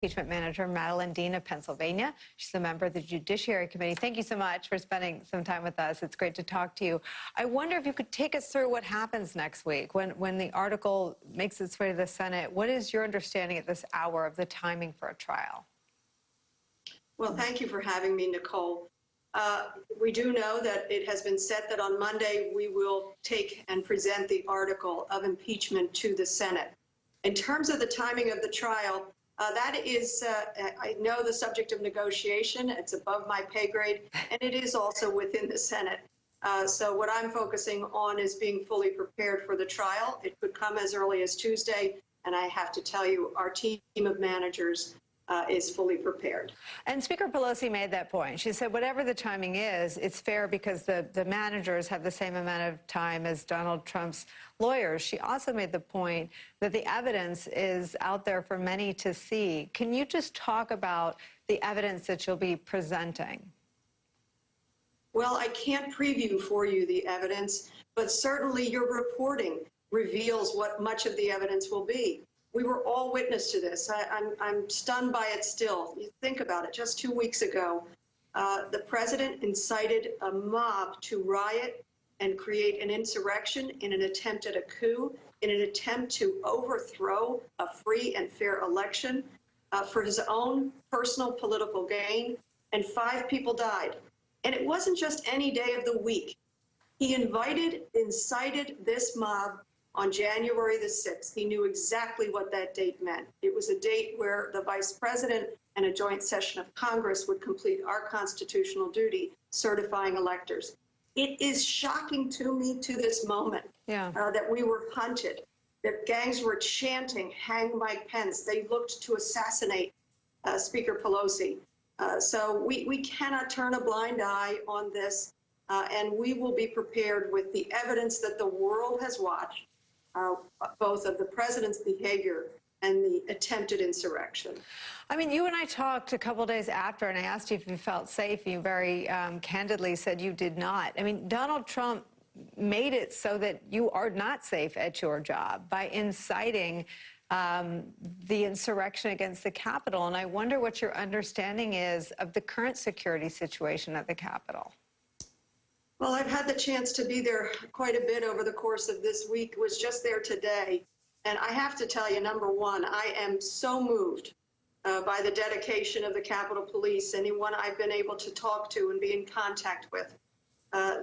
Impeachment Manager Madeline Dean of Pennsylvania. She's a member of the Judiciary Committee. Thank you so much for spending some time with us. It's great to talk to you. I wonder if you could take us through what happens next week when the article makes its way to the Senate. What is your understanding at this hour of the timing for a trial? Well, thank you for having me, Nicole. We do know that it has been set that on Monday we will take and present the article of impeachment to the Senate. In terms of the timing of the trial, that is, I know, the subject of negotiation. It's above my pay grade, and it is also within the Senate. So what I'm focusing on is being fully prepared for the trial. It could come as early as Tuesday, and I have to tell you, our team of managers is fully prepared. And Speaker Pelosi made that point. She said whatever the timing is, it's fair because the managers have the same amount of time as Donald Trump's lawyers. She also made the point that the evidence is out there for many to see. Can you just talk about the evidence that you'll be presenting? Well, I can't preview for you the evidence, but certainly your reporting reveals what much of the evidence will be. We were all witness to this. I'm stunned by it still. You think about it. Just 2 weeks ago, the president incited a mob to riot and create an insurrection in an attempt at a coup, in an attempt to overthrow a free and fair election for his own personal political gain, and 5 people died. And it wasn't just any day of the week. He incited this mob on January the 6th. He knew exactly what that date meant. It was a date where the vice president and a joint session of Congress would complete our constitutional duty, certifying electors. It is shocking to me to this moment that we were hunted, that gangs were chanting, "Hang Mike Pence." They looked to assassinate Speaker Pelosi. So we cannot turn a blind eye on this, and we will be prepared with the evidence that the world has watched, both of the president's behavior and the attempted insurrection. I mean, you and I talked a couple days after, and I asked you if you felt safe. You very candidly said you did not. I mean, Donald Trump made it so that you are not safe at your job by inciting the insurrection against the Capitol. And I wonder what your understanding is of the current security situation at the Capitol. Well, I've had the chance to be there quite a bit over the course of this week, was just there today. And I have to tell you, number one, I am so moved by the dedication of the Capitol Police, anyone I've been able to talk to and be in contact with.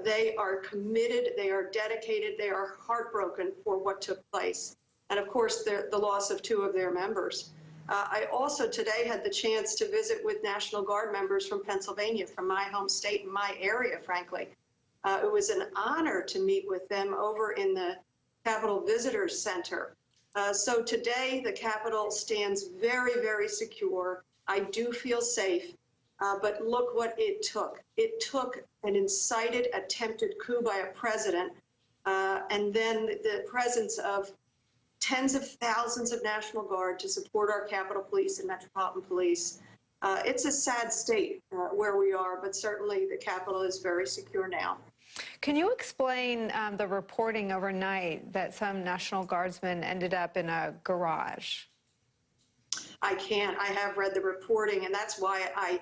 They are committed, they are dedicated, they are heartbroken for what took place. And of course, the loss of 2 of their members. I also today had the chance to visit with National Guard members from Pennsylvania, from my home state and my area, frankly. It was an honor to meet with them over in the Capitol Visitors Center. So today, the Capitol stands very, very secure. I do feel safe, but look what it took. It took an incited, attempted coup by a president, and then the presence of tens of thousands of National Guard to support our Capitol Police and Metropolitan Police. It's a sad state where we are, but certainly the Capitol is very secure now. Can you explain the reporting overnight that some National Guardsmen ended up in a garage? I can't. I have read the reporting, and that's why I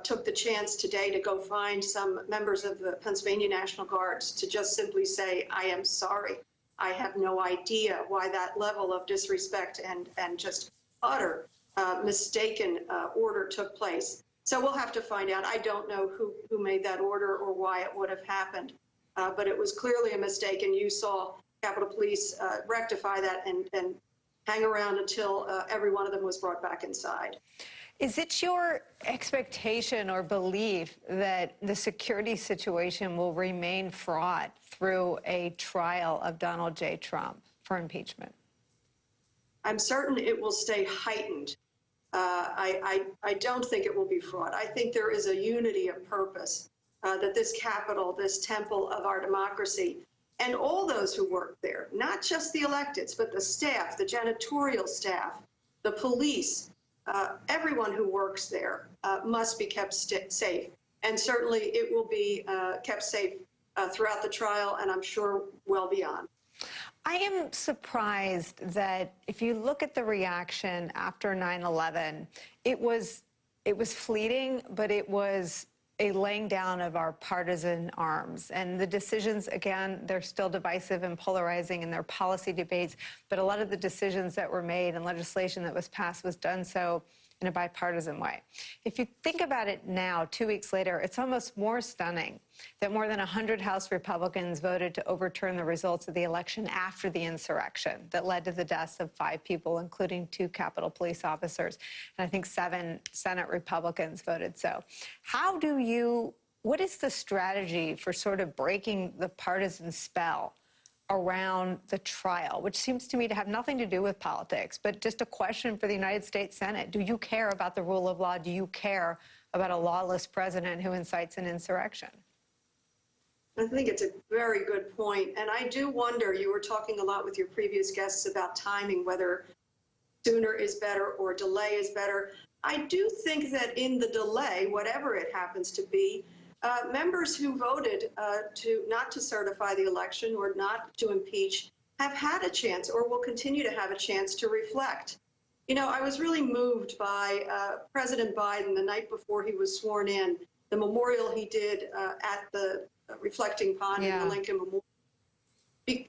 took the chance today to go find some members of the Pennsylvania National Guards to just simply say, I am sorry. I have no idea why that level of disrespect and just utter mistaken order took place. So we'll have to find out. I don't know who made that order or why it would have happened, but it was clearly a mistake, and you saw Capitol Police rectify that and hang around until every one of them was brought back inside. Is it your expectation or belief that the security situation will remain fraught through a trial of Donald J. Trump for impeachment? I'm certain it will stay heightened. I don't think it will be fraught. I think there is a unity of purpose that this Capitol, this temple of our democracy, and all those who work there, not just the electeds, but the staff, the janitorial staff, the police, everyone who works there must be kept safe. And certainly it will be kept safe throughout the trial, and I'm sure well beyond. I am surprised that if you look at the reaction after 9/11, it was fleeting, but it was a laying down of our partisan arms. And the decisions, again, they're still divisive and polarizing in their policy debates, but a lot of the decisions that were made and legislation that was passed was done so in a bipartisan way. If you think about it now, 2 weeks later, it's almost more stunning that more than 100 House Republicans voted to overturn the results of the election after the insurrection that led to the deaths of 5 people, including 2 Capitol Police officers. And I think 7 Senate Republicans voted so. What is the strategy for sort of breaking the partisan spell around the trial, which seems to me to have nothing to do with politics, but just a question for the United States Senate? Do you care about the rule of law? Do you care about a lawless president who incites an insurrection? I think it's a very good point. And I do wonder, you were talking a lot with your previous guests about timing, whether sooner is better or delay is better. I do think that in the delay, whatever it happens to be, members who voted not to certify the election or not to impeach have had a chance or will continue to have a chance to reflect. You know, I was really moved by President Biden the night before he was sworn in, the memorial he did at the reflecting pond in the Lincoln Memorial.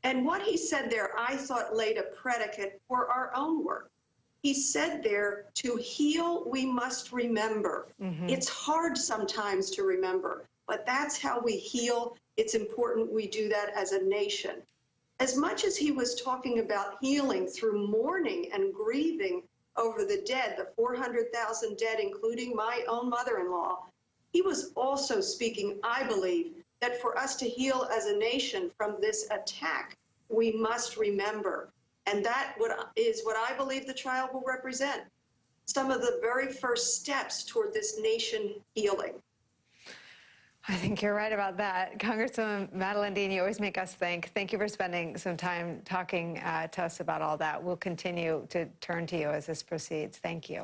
And what he said there, I thought laid a predicate for our own work. He said there, to heal, we must remember. It's hard sometimes to remember, but that's how we heal. It's important we do that as a nation. As much as he was talking about healing through mourning and grieving over the dead, the 400,000 dead, including my own mother-in-law, he was also speaking, I believe, that for us to heal as a nation from this attack, we must remember. And that is what I believe the trial will represent. Some of the very first steps toward this nation healing. I think you're right about that. Congresswoman Madeleine Dean, you always make us think. Thank you for spending some time talking to us about all that. We'll continue to turn to you as this proceeds. Thank you.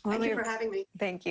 Thank you for having me. Thank you.